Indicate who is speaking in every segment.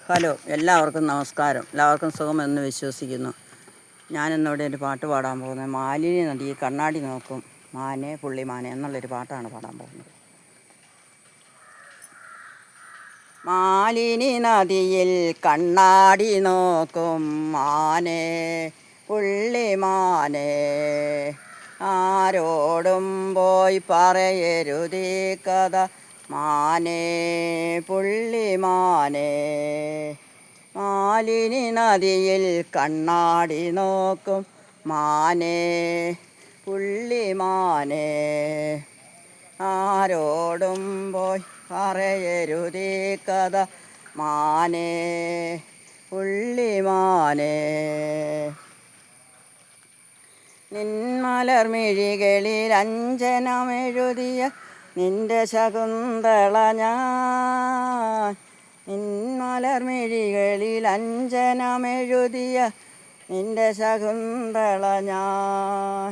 Speaker 1: Hello, എല്ലാവർക്കും നമസ്കാരം. എല്ലാവർക്കും സുഖമെന്ന് വിശ്വസിക്കുന്നു. ഞാനിന്നിവിടെ ഒരു പാട്ട് പാടാൻ പോകുന്നത് മാലിന്യ നദി കണ്ണാടി നോക്കും മാനെ പുള്ളിമാനെ എന്നുള്ളൊരു പാട്ടാണ് പാടാൻ പോകുന്നത്. മാലിനി നദിയിൽ കണ്ണാടി നോക്കും മാനെ പുള്ളിമാനെ, ആരോടും പോയി പറയരുതീ കഥ മാനെ പുള്ളിമാനെ. മാലിനി നദിയിൽ കണ്ണാടി നോക്കും മാനെ പുള്ളിമാനെ, ആരോടും പോയി പറയരുതീ കഥ മാനെ പുള്ളിമാനെ. നിന്മലർമിഴികളിൽ അഞ്ജനമെഴുതിയ നിന്റെ ശകുന്തള ഞാൻ, നിന്മലർമിഴികളിൽ അഞ്ജനമെഴുതിയ നിന്റെ ശകുന്തള ഞാൻ,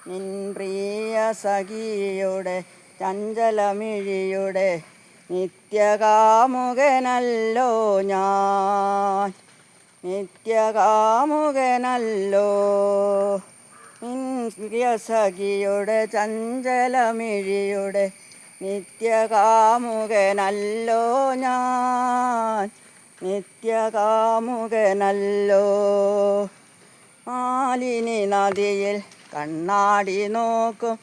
Speaker 1: നിൻ പ്രിയ സഖിയുടെ ചഞ്ചലമിഴിയുടെ നിത്യകാമുകനല്ലോ ഞാൻ, നിത്യകാമുകനല്ലോ. നിൻ പ്രിയ സഖിയുടെ ചഞ്ചലമിഴിയുടെ നിത്യകാമുകനല്ലോ ഞാൻ, നിത്യകാമുകനല്ലോ. മാലിനി നദിയിൽ കണ്ണാടി നോക്കും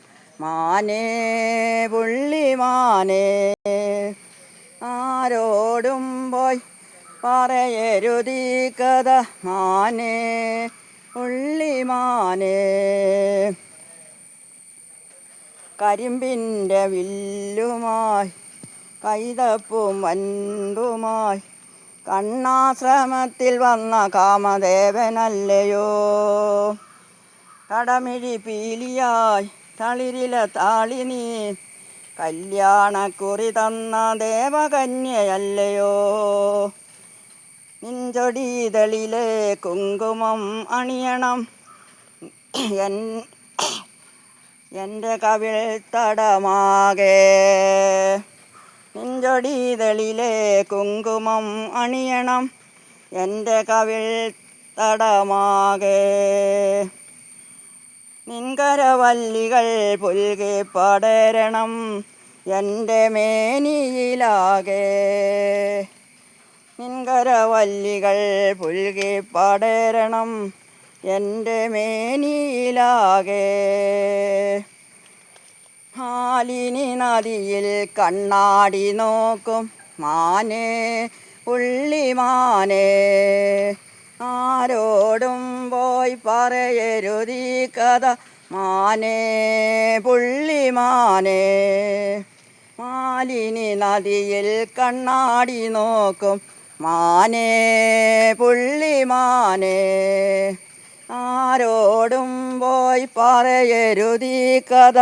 Speaker 1: മാനേ പുള്ളിമാനെ, ആരോടും പോയി പറയരുതീ കഥ മാനേ പുള്ളിമാനെ. കരിമ്പിൻ്റെ വില്ലുമായി കൈതപ്പും വൻപുമായി കണ്ണാശ്രമത്തിൽ വന്ന കാമദേവനല്ലയോ, കടമിഴി പീലിയായി തളിരില താളി നീ കല്യാണക്കുറി തന്ന ദേവകന്യയല്ലയോ. നിൻചൊടിതളിലെ കുങ്കുമം അണിയണം എൻ്റെ കവിൾ തടമാകെ, നിൻചൊടിതളിലെ കുങ്കുമം അണിയണം എൻ്റെ കവിൾ തടമാകെ. നിൻകരവല്ലികൾ പുൽകി പടരണം എൻ്റെ മേനിയിലാകെ, നിൻകരവല്ലികൾ പുൽകി പടരണം എൻ്റെ മേനിയിലാകെ. മാലിനി നദിയിൽ കണ്ണാടി നോക്കും മാനേ പുള്ളിമാനെ, ആരോടും പോയി പറയരുതീ കഥ മാനേ പുള്ളിമാനെ. മാലിനി നദിയിൽ കണ്ണാടി നോക്കും മാനേ പുള്ളിമാനെ, ആരോടും പോയി പറയരുതീ കഥ